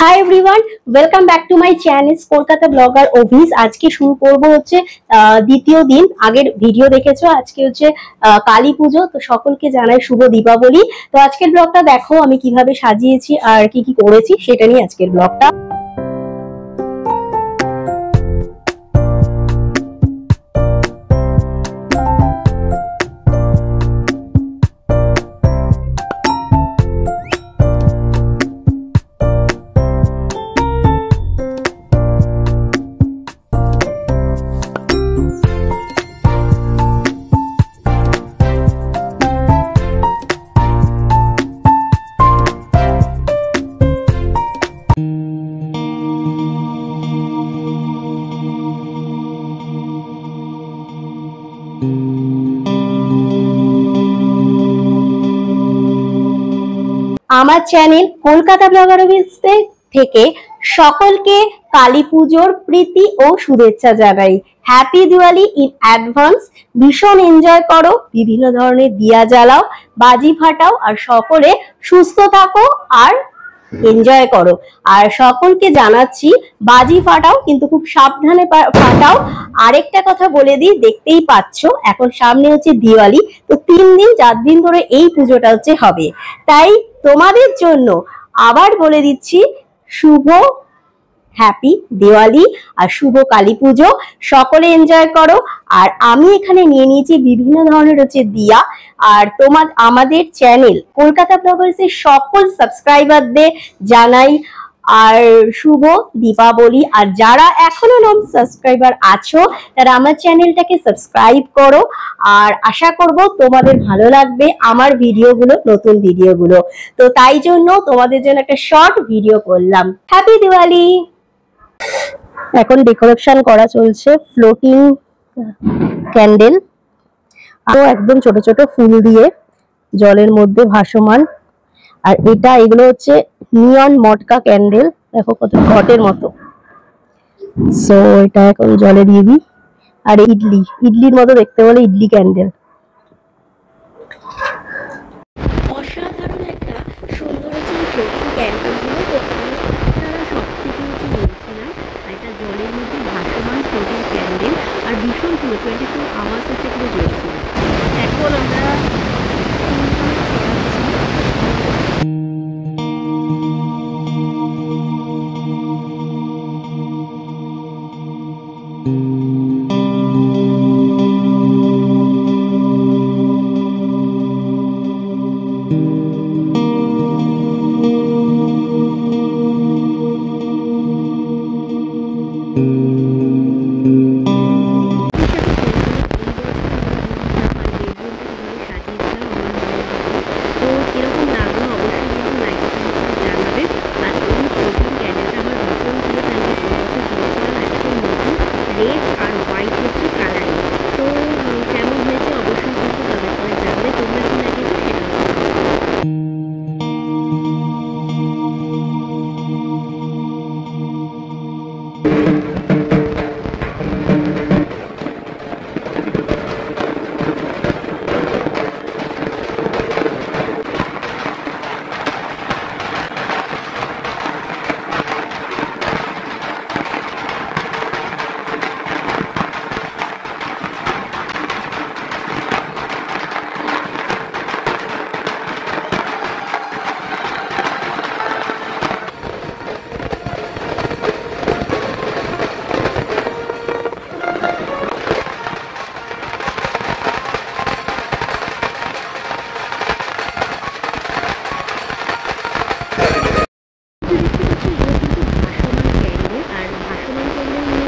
High everyone, welcome back to my channel Kolkata blogger Abhis. আজকে শুরু করব হচ্ছে দ্বিতীয় দিন। আগের ভিডিও দেখেছো, আজকে হচ্ছে কালী পুজো। তো সকলকে জানাই শুভ দীপাবলি। তো আজকের ব্লগটা দেখো আমি কিভাবে সাজিয়েছি আর কি কি করেছি সেটা নিয়ে আজকের ব্লগটা। আমার চ্যানেল কলকাতা ব্লগার থেকে সকলকে কালী পুজোর প্রীতি ও শুভেচ্ছা জানাই। Happy Diwali in advance. ভীষণ এনজয় করো, বিভিন্ন ধরনের দিয়া জ্বালাও, বাজি ফাটাও, আর সকলে সুস্থ থাকো আর এনজয় করো। আর সকলকে জানাচ্ছি বাজি ফাটাও, কিন্তু খুব সাবধানে ফাটাও। আরেকটা কথা বলে দিই, দেখতেই পাচ্ছ এখন সামনে হচ্ছে দিওয়ালি। তো 4 দিন ধরে এই পুজোটা হচ্ছে হবে। তাই তোমাদের জন্য আবার বলে দিচ্ছি শুভ হ্যাপি দিওয়ালি আর শুভ কালী পুজো। সকলে এনজয় করো। আর আমি এখানে নিয়ে নিয়েছি বিভিন্ন ধরনের হচ্ছে দিয়া। আর আমাদের চ্যানেল কলকাতা ব্লগার্সের সকল সাবস্ক্রাইবারদের জানাই আর শুভ দীপাবলি। আর যারা এখনো নন সাবস্ক্রাইবার আছো তারা আমার চ্যানেলটাকে সাবস্ক্রাইব করো। আর আশা করব তোমাদের ভালো লাগবে আমার ভিডিওগুলো, নতুন ভিডিওগুলো। তো তাই জন্য তোমাদের জন্য একটা শর্ট ভিডিও করলাম। হ্যাপি দিওয়ালি। এখন ডেকোরেশন করা চলছে, ফ্লোটিং ক্যান্ডেল আরো একদম ছোট ছোট ফুল দিয়ে জলের মধ্যে ভাসমান। আর এগুলো হচ্ছে নিয়ন মটকা ক্যান্ডেল, দেখো কত ঘটের মতো। সো এটা এখন জলে দিয়ে দিই। আর ইডলির মতো দেখতে বলে ইডলি ক্যান্ডেল। অসাধারণ একটা সুন্দর হচ্ছে ফ্লোটিং ক্যান্ডেলগুলো। তো তারা সব থেকে হচ্ছে নিয়েছিলাম এটা জলের মধ্যে ভাসমান ফ্লোটিং ক্যান্ডেল। আর ভীষণ সুন্দর 24 আওয়ার্স হচ্ছে এগুলো জ্বলছিল। এখন আমরা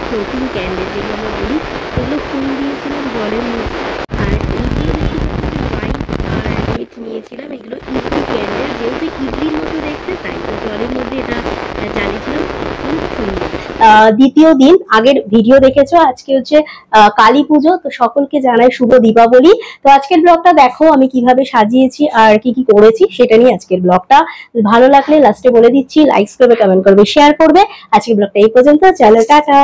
ফ্লোটিং ক্যান্ডেল যেগুলো আমরা বলি, এগুলো ফুল দিয়েছিলাম জলের মধ্যে। আর হোয়াইট আর রেড নিয়েছিলাম, এগুলো ইডলি ক্যান্ডেল। যেহেতু ইডলির মতো দেখতে, তাই তো জলের মধ্যে এটা জ্বালিয়েছিলাম। খুব সুন্দর। দ্বিতীয় দিন, আগের ভিডিও দেখেছো। আজকে হচ্ছে কালী পুজো। তো সকলকে জানাই শুভ দীপাবলি। তো আজকের ব্লগটা দেখো আমি কিভাবে সাজিয়েছি আর কি কি করেছি সেটা নিয়ে আজকের ব্লগটা। ভালো লাগলে লাস্টে বলে দিচ্ছি লাইক করবে, কমেন্ট করবে, শেয়ার করবে। আজকের ব্লগটা এই পর্যন্ত। চলো টাটা।